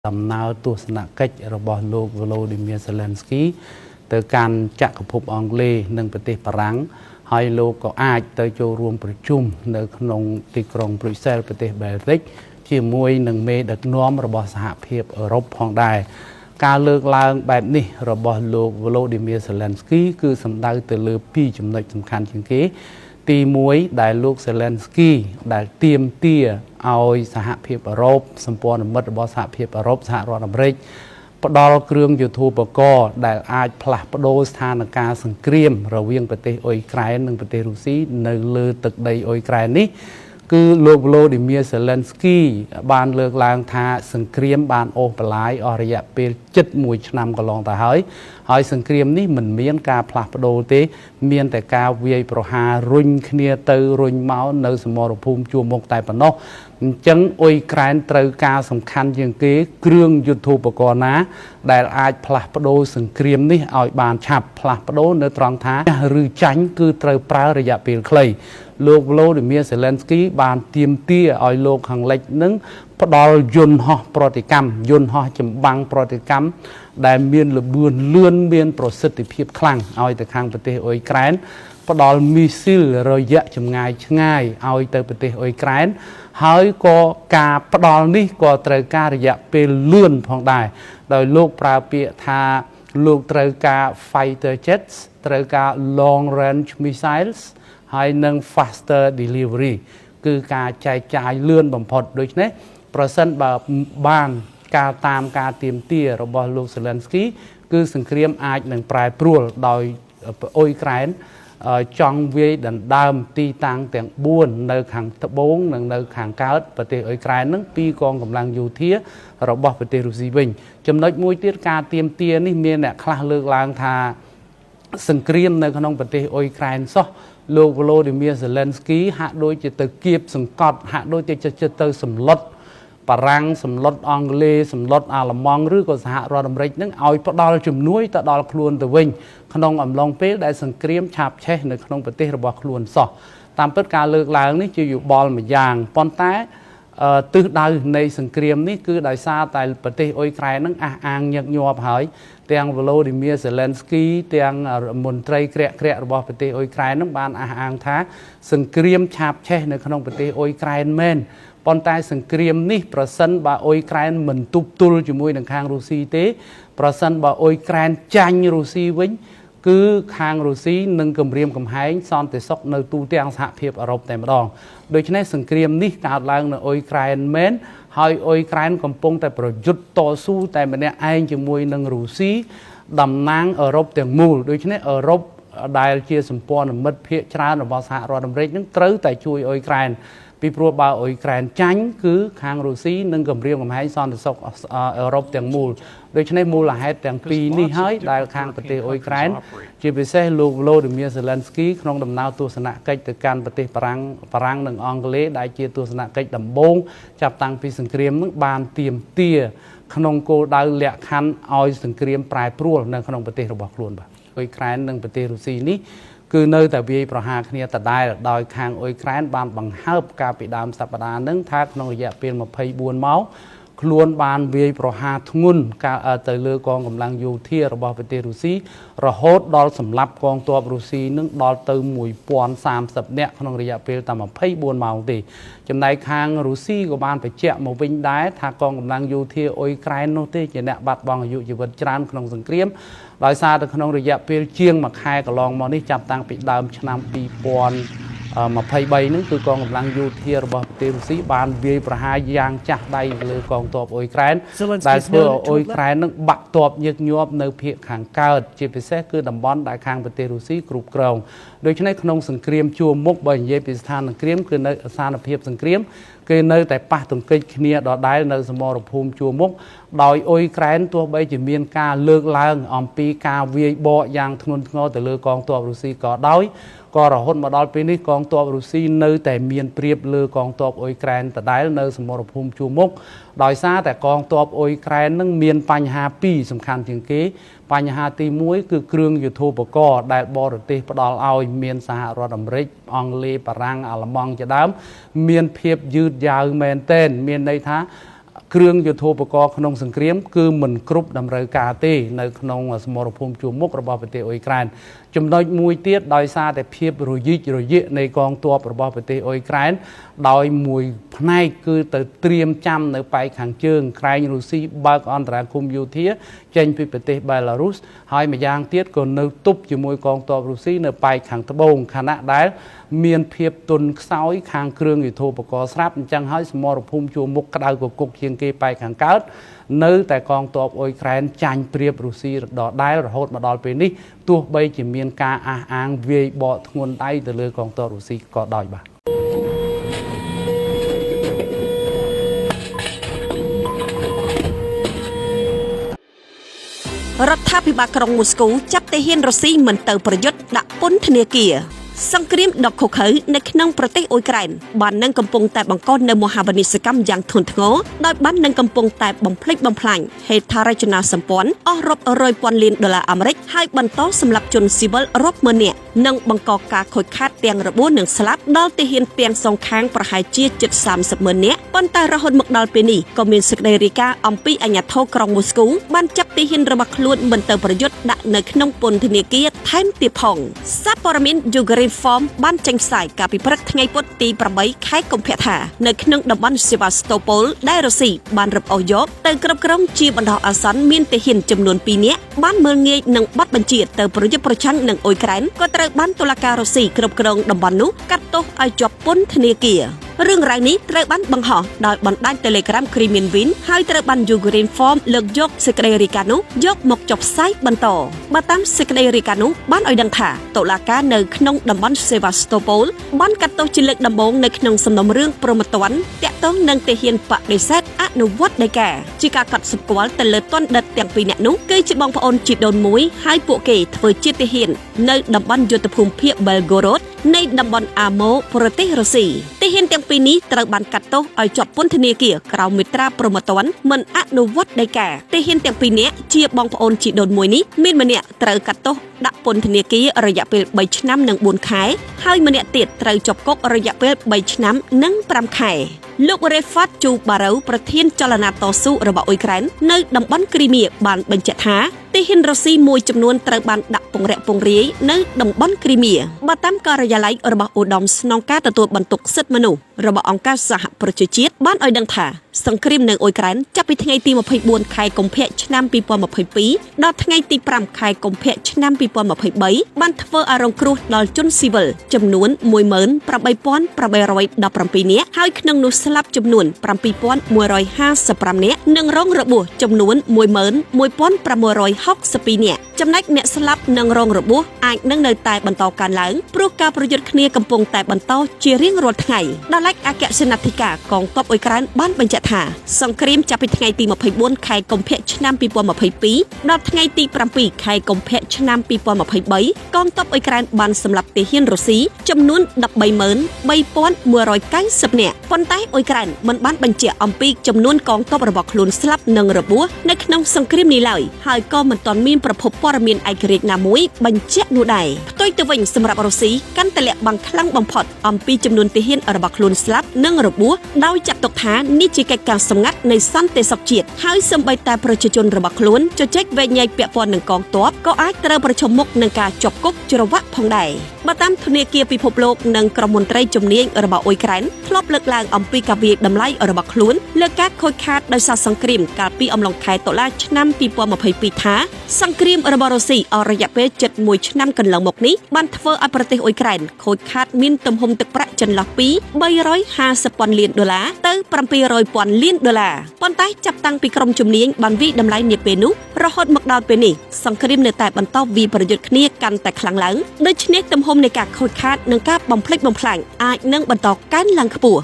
ដំណើរទស្សនកិច្ចរបស់លោក Volodymyr Zelensky ទៅកាន់ចក្រភពអង់គ្លេសនិងប្រទេសបារាំងហើយលោកក៏អាចទៅចូលរួមប្រជុំនៅក្នុងទីក្រុង Brussels ប្រទេស Belgium ជាមួយនឹងមេដឹកនាំរបស់សហភាពអឺរ៉ុបផងដែរការលើកឡើងបែបនេះរបស់លោក Volodymyr Zelensky គឺសំដៅទៅលើពីរចំណុចសំខាន់ជាងគេទី1ដែលលោក Zelensky ដែលទាមទារឲ្យសហភាពអឺរ៉ុបសម្ព័ន្ធមិត្តរបស់សហភាពអឺរ៉ុបសហរដ្ឋអាមេរិកផ្ដល់គ្រឿងយុទ្ធោបករណ៍ដែលអាចផ្លាស់ប្ដូរស្ថានភាពសង្គ្រាមរវាងប្រទេសអ៊ុយក្រែននិងប្រទេសរុស្ស៊ីនៅលើទឹកដីអ៊ុយក្រែននេះគឺលោក Volodymyr Zelensky បានលើកឡើងថាសង្គ្រាមបានអូសបន្លាយអស់រយៈពេលជិត1ឆ្នាំកន្លងទៅហើយសង្គ្រាមនេះមិនមានការផ្លាស់ប្ដូរទេមានតែការវាយប្រហាររុញគ្នាទៅរុញមកនៅសមរភូមិជួរមុខតែប៉ុណ្ណោះអញ្ចឹងអ៊ុយក្រែនត្រូវការសំខាន់ជាងគេគ្រឿងយុទ្ធោបករណ៍ណាដែលអាចផ្លាស់ប្ដូរសង្គ្រាមនេះឲ្យបានឆាប់ផ្លាស់ប្ដូរនៅត្រង់ថាឬចាញ់គឺត្រូវប្រើរយៈពេលខ្លីលោក Volodymyr Zelensky បានទាមទារឲ្យលោកខាងលិចនឹងផ្ដល់យន្តហោះប្រតិកម្មយន្តហោះចម្បាំងប្រតិកម្មដែលមានល្បឿនលឿនមានប្រសិទ្ធភាពខ្លាំងឲ្យទៅខាងប្រទេសអ៊ុយក្រែនផ្ដល់មីស៊ីលរយៈចម្ងាយឆ្ងាយឲ្យទៅប្រទេសអ៊ុយក្រែនហើយក៏ការផ្ដល់នេះក៏ត្រូវការរយៈពេលលឿនផងដែរដោយលោកប្រើពាក្យថាលោកត្រូវការ fighter jets ត្រូវការ long range missiles ហើយនឹង faster delivery គឺការចែកចាយលឿនបំផុតដូច្នេះប្រសិនបើបានការតាមការទាមទាររបស់លោក Zelensky គឺសង្គ្រាមអាចនឹងប្រែប្រួលដោយអ៊ុយក្រែនចង់វាយដណ្ដើមទីតាំងទាំង4នៅខាងត្បូងនិងនៅខាងកើតប្រទេសអ៊ុយក្រែននឹងពីកងកម្លាំងយោធារបស់ប្រទេសរុស្ស៊ីវិញចំណុចមួយទៀតការទាមទារនេះមានអ្នកខ្លះលើកឡើងថាសង្គ្រាមនៅក្នុងប្រទេសអ៊ុយក្រែនសោះលោក Volodymyr Zelensky ហាក់ដូចជាទៅគៀបសង្កត់ហាក់ដូចជាចិត្តទៅសម្លុតបារាំងសម្លុតអង់គ្លេសសម្លុតអាល្លឺម៉ង់ឬក៏សហរដ្ឋអាមេរិកនឹងឲ្យផ្ដល់ជំនួយទៅដល់ខ្លួនទៅវិញក្នុងអំឡុងពេលដែលសង្គ្រាមឆាបឆេះនៅក្នុងប្រទេសរបស់ខ្លួនសោះតាមពិតការលើកឡើងនេះជាយោបល់មួយយ៉ាងប៉ុន្តែទិសដៅនៃសង្គ្រាមនេះគឺដោយសារតែប្រទេសអ៊ុយក្រែននឹងអះអាងញឹកញាប់ហើយទាំង Volodymyr Zelensky ទាំងមន្ត្រីក្រាក់របស់ប្រទេសអ៊ុយក្រែននឹងបានអះអាងថាសង្គ្រាមឆាបឆេះនៅក្នុងប្រទេសអ៊ុយក្រែនមែនប៉ុន្តែសង្គ្រាមនេះប្រសិនបើអ៊ុយក្រែនមិនទប់ទល់ជាមួយនឹងខាងរុស្ស៊ីទេប្រសិនបើអ៊ុយក្រែនចាញ់រុស្ស៊ីវិញគឺខាងរុស្ស៊ីនឹងគម្រាមកំហែងសន្តិសុខនៅទូទាំងសហភាពអឺរ៉ុបតែម្ដងដូច្នេះសង្គ្រាមនេះកើតឡើងនៅអ៊ុយក្រែនមែនហើយអ៊ុយក្រែនកំពុងតែប្រយុទ្ធតស៊ូតែម្នាក់ឯងជាមួយនឹងរុស្ស៊ីតំណាងអឺរ៉ុបទាំងមូលដូច្នេះអឺរ៉ុបដែលជាសម្ព័ន្ធមិត្តភាគច្រើនរបស់សហរដ្ឋអាមេរិកនឹងត្រូវតែជួយអ៊ុយក្រែនពីព្រោះបើអ៊ុយក្រែនចាញ់គឺខាងរុស្ស៊ីនឹងគម្រាមកំហែងសន្តិសុខអឺរ៉ុបទាំងមូលដូច្នេះមូលហេតុទាំងពីរនេះហើយដែលខាងប្រទេសអ៊ុយក្រែនជាពិសេសលោក Volodymyr Zelensky ក្នុងដំណើរទស្សនកិច្ចទៅកាន់ប្រទេសបារាំងនិងអង់គ្លេសដែលជាទស្សនកិច្ចដំបូងចាប់តាំងពីសង្គ្រាមនឹងបានទាមទារក្នុងគោលដៅលក្ខខណ្ឌឲ្យសង្គ្រាមប្រែប្រួលនៅក្នុងប្រទេសរបស់ខ្លួនបាទអ៊ុយក្រែននិងប្រទេសរុស្ស៊ីនេះគឺនៅតែវាយប្រហារគ្នាដដែលដោយខាងអ៊ុយក្រែនបានបង្ហើបកាលពីដើមសប្តាហ៍នឹងថាក្នុងរយៈពេល24ម៉ោងខ្លួនបានវាយប្រហារធ្ងន់ទៅលើកងកម្លាំងយោធារបស់ប្រទេសរុស្ស៊ីរហូតដល់សម្លាប់កងទ័ពរុស្ស៊ីនឹងដល់ទៅ1030នាក់ក្នុងរយៈពេលតែ24ម៉ោងទេចំណែកខាងរុស្ស៊ីក៏បានបញ្ជាក់មកវិញដែរថាកងកម្លាំងយោធាអ៊ុយក្រែននោះទេជាអ្នកបាត់បង់អាយុជីវិតច្រើនក្នុងសង្គ្រាមដោយសារតែក្នុងរយៈពេលជាង1ខែកន្លងមកនេះចាប់តាំងពីដើមឆ្នាំ2023នឹងគឺកងកម្លាំងយោធារបស់ប្រទេសរុស្ស៊ីបានវាយប្រហារយ៉ាងចាស់ដៃលើកងទ័ពអ៊ុយក្រែនដែលធ្វើឲ្យអ៊ុយក្រែននឹងបាក់ទ័ពញឹកញាប់នៅភាគខាងកើតជាពិសេសគឺតំបន់ដែលខាងប្រទេសរុស្ស៊ីគ្រប់គ្រងដូច្នេះក្នុងសង្គ្រាមជួរមុខបើនិយាយពីស្ថានភាពគឺនៅស្ថានភាពសង្គ្រាមគេនៅតែប៉ះទង្គិចគ្នាដដែលនៅសមរភូមិជួរមុខដោយអ៊ុយក្រែនទោះបីជាមានការលើកឡើងអំពីការវាយបកយ៉ាងធ្ងន់ធ្ងរទៅលើកងទ័ពរុស្ស៊ីក៏ដោយក៏រហូតមកដល់ពេលនេះកងទ័ពរុស្ស៊ីនៅតែមានព្រៀបលើកងទ័ពអ៊ុយក្រែនដដែលនៅសមរភូមិជួរមុខដោយសារតែកងទ័ពអ៊ុយក្រែននឹងមានបញ្ហាពីរសំខាន់ជាងគេបញ្ហាទី1គឺគ្រឿងយុទ្ធោបករណ៍ដែលបរទេសផ្ដល់ឲ្យមានសហរដ្ឋអាមេរិកអង់គ្លេសបារាំងអាល្លឺម៉ង់ជាដើមមានភាពយឺតយ៉ាវមែនទែនមានន័យថា គ្រឿងយុទ្ធោបករណ៍ក្នុងសង្គ្រាមគឺមិនគ្រប់តម្រូវការទេនៅក្នុងសមរភូមិជួរមុខរបស់ប្រទេសអ៊ុយក្រែនចំណុចមួយទៀតដោយសារតែភាពរយិចរយាកនៃកងទ័ពរបស់ប្រទេសអ៊ុយក្រែនដោយមួយផ្នែកគឺទៅត្រៀមចាំនៅប៉ែកខាងជើងក្រែងរុស្ស៊ីបើកអន្តរាគមន៍យោធាចេញពីប្រទេសបែឡារុសហើយម្យ៉ាងទៀតក៏នៅទប់ជាមួយកងទ័ពរុស្ស៊ីនៅប៉ែកខាងត្បូងខណៈដែលមានភាពទន់ខ្សោយខាងគ្រឿងយុទ្ធោបករណ៍ស្រាប់អញ្ចឹងហើយសមរភូមិជួរមុខក្តៅកគុកជាងគេប៉ែកខាងកើតនៅតែកងទ័ពអ៊ុយក្រែនចាញ់ព្រៀបរុស្ស៊ីដដែលរហូតមកដល់ពេលនេះទោះបីជាមានការអះអាងវាយបកធ្ងន់ដៃទៅលើកងទ័ពរុស្ស៊ីក៏ដោយបាទរដ្ឋាភិបាលក្រុងមូស្គូចាប់ទាហានរុស្ស៊ីមិនទៅប្រយុទ្ធដាក់ពន្ធនាគារសង្គ្រាមដកឃុខៅនៅក្នុងប្រទេសអ៊ុយក្រែនបាននឹងកំពុងតែបង្កនៅមហាវិនាសកម្មយ៉ាងធ្ងន់ធ្ងរដោយបាននឹងកំពុងតែបំផ្លិចបំផ្លាញហេដ្ឋារចនាសម្ព័ន្ធអស់រាប់រយពាន់លានដុល្លារអាមេរិកហើយបន្តសម្លាប់ជនស៊ីវិលរាប់ម៉ឺននាក់និងបង្កការខូចខាតទាំងរបួសនិងស្លាប់ដល់ទាហានទាំងសងខាងប្រហែលជាជិត30ម៉ឺននាក់ប៉ុន្តែរហូតមកដល់ពេលនេះក៏មានសេចក្តីរាយការណ៍អំពីអាជ្ញាធរក្រុងមូស្គូបានចាប់ទាហានរបស់ខ្លួនមិនទៅប្រយុទ្ធដាក់នៅក្នុងពន្ធនាគារថែមទៀតផងសារព័ត៌មាន Ukrinform បានចេញផ្សាយកាលពីព្រឹកថ្ងៃពុធទី8ខែកុម្ភៈថានៅក្នុងតំបន់ Sevastopol ដែលរុស្ស៊ីបានរឹបអូសយកទៅគ្រប់គ្រងជាបណ្ដោះអាសន្នមានទាហានចំនួន2នាក់បានមើលងាយនឹងបាត់បញ្ជាទៅប្រយុទ្ធប្រឆាំងនឹងអ៊ុយក្រែនក៏ត្រូវបានតុលាការរុស្ស៊ីគ្រប់គ្រងតំបន់នោះកាត់ទោសឲ្យជាប់ពន្ធនាគាររឿងរ៉ាវនេះត្រូវបានបង្ហោះដោយបណ្ដាញ Telegram Crimean Win ហើយត្រូវបាន Ukrinform លើកយកសេចក្តីរាយការណ៍នោះយកមកចុះផ្សាយបន្តបើតាមសេចក្តីរាយការណ៍នោះបានឲ្យដឹងថាតុលាការនៅក្នុងតំបន់ Sevastopol បានកាត់ទោសជាលើកដំបូងនៅក្នុងសំណុំរឿងព្រហ្មទណ្ឌតាក់ទងនឹងទាហានបដិសេធអនុវត្តដីកាជាការកត់សម្គាល់ទៅលើទណ្ឌិតទាំងពីរនាក់នោះគឺជាបងប្អូនជីដូនមួយហើយពួកគេធ្វើជាទាហាននៅតំបន់យុទ្ធភូមិភាគ Belgorod នៃតំបន់អាម៉ូប្រទេសរុស្ស៊ីទាហានទាំងពីរនេះត្រូវបានកាត់ទោសឲ្យជាប់ពន្ធនាគារក្រោមមាត្រាព្រហ្មទណ្ឌមិនអនុវត្តដីកាទាហានទាំងពីរនាក់ជាបងប្អូនជីដូនមួយនេះមានម្នាក់ត្រូវកាត់ទោសដាក់ពន្ធនាគាររយៈពេល3ឆ្នាំនិង4ខែហើយម្នាក់ទៀតត្រូវជាប់គុករយៈពេល3ឆ្នាំនិង5ខែលោក Refat Chubarov ប្រធានចលនាតស៊ូរបស់អ៊ុយក្រែននៅតំបន់គ្រីមៀបានបញ្ជាក់ថាទាហានរុស្ស៊ីមួយចំនួនត្រូវបានដាក់ពង្រាក់ពង្រាយនៅតំបន់គ្រីមៀបើតាមការិយាល័យរបស់ឧត្តមស្នងការទទួលបន្ទុកសិទ្ធិមនុស្សរបស់អង្គការសហប្រជាជាតិបានឲ្យដឹងថាសង្គ្រាមនៅអ៊ុយក្រែនចាប់ពីថ្ងៃទី24ខែកុម្ភៈឆ្នាំ2022ដល់ថ្ងៃទី5ខែកុម្ភៈឆ្នាំ2023បានធ្វើឲ្យរងគ្រោះដល់ជនស៊ីវិលចំនួន 18,817 នាក់ហើយក្នុងនោះស្លាប់ចំនួន 7,155 នាក់និងរងរបួសចំនួន 11,662 នាក់ចំណែកអ្នកស្លាប់និងរងរបួសអាចនឹងនៅតែបន្តកើនឡើងព្រោះការប្រយុទ្ធគ្នាកំពុងតែបន្តជារៀងរាល់ថ្ងៃដោយឡែកអគ្គសេនាធិការកងទ័ពអ៊ុយក្រែនបានបញ្ជាក់ថាសង្គ្រាមចាប់ពីថ្ងៃទី24ខែកុម្ភៈឆ្នាំ2022ដល់ថ្ងៃទី7ខែកុម្ភៈឆ្នាំ2023កងទ័ពអ៊ុយក្រែនបានសម្លាប់ទាហានរុស្ស៊ីចំនួន 133,190 នាក់ប៉ុន្តែអ៊ុយក្រែនមិនបានបញ្ជាក់អំពីចំនួនកងទ័ពរបស់ខ្លួនស្លាប់និងរបួសនៅក្នុងសង្គ្រាមនេះឡើយហើយក៏មិនទាន់មានប្រភពព័ត៌មានឯករាជ្យណាមួយបញ្ជាក់នោះដែរផ្ទុយទៅវិញសម្រាប់រុស្ស៊ីកាន់តែលាក់បាំងខ្លាំងបំផុតអំពីចំនួនទាហានរបស់ខ្លួនស្លាប់និងរបួសដោយចាត់ទុកថានេះជាកិច្ចការសម្ងាត់នៃសន្តិសុខជាតិហើយសូម្បីតែប្រជាជនរបស់ខ្លួនជជែកវែកញែកពាក់ព័ន្ធនឹងកងទ័ពក៏អាចត្រូវប្រឈមមុខនឹងការជាប់គុកច្រវាក់ផងដែរបើតាមធនាគារពិភពលោកនិងក្រុមមន្ត្រីជំនាញរបស់អ៊ុយក្រែនធ្លាប់លើកឡើងអំពីការវាយតម្លៃរបស់ខ្លួនលើការខូចខាតដោយសារសង្គ្រាមកាលពីអំឡុងខែតុលាឆ្នាំ2022ថាសង្គ្រាមរបស់រុស្ស៊ីអស់រយៈពេលជិត1ឆ្នាំកន្លងមកនេះបានធ្វើឲ្យប្រទេសអ៊ុយក្រែនខូចខាតមានទំហំទឹកប្រាក់ចន្លោះពី$350,000 លានទៅ$700,000 លានប៉ុន្តែចាប់តាំងពីក្រុមជំនាញបានវិតម្លៃនាពេលនោះរហូតមកដល់ពេលនេះសង្គ្រាមនៅតែបន្តវាយប្រយុទ្ធគ្នាកាន់តែខ្លាំងឡើងដូច្នេះទំហំនៃការខូចខាតនិងការបំផ្លិចបំផ្លាញអាចនឹងបន្តកើនឡើងខ្ពស់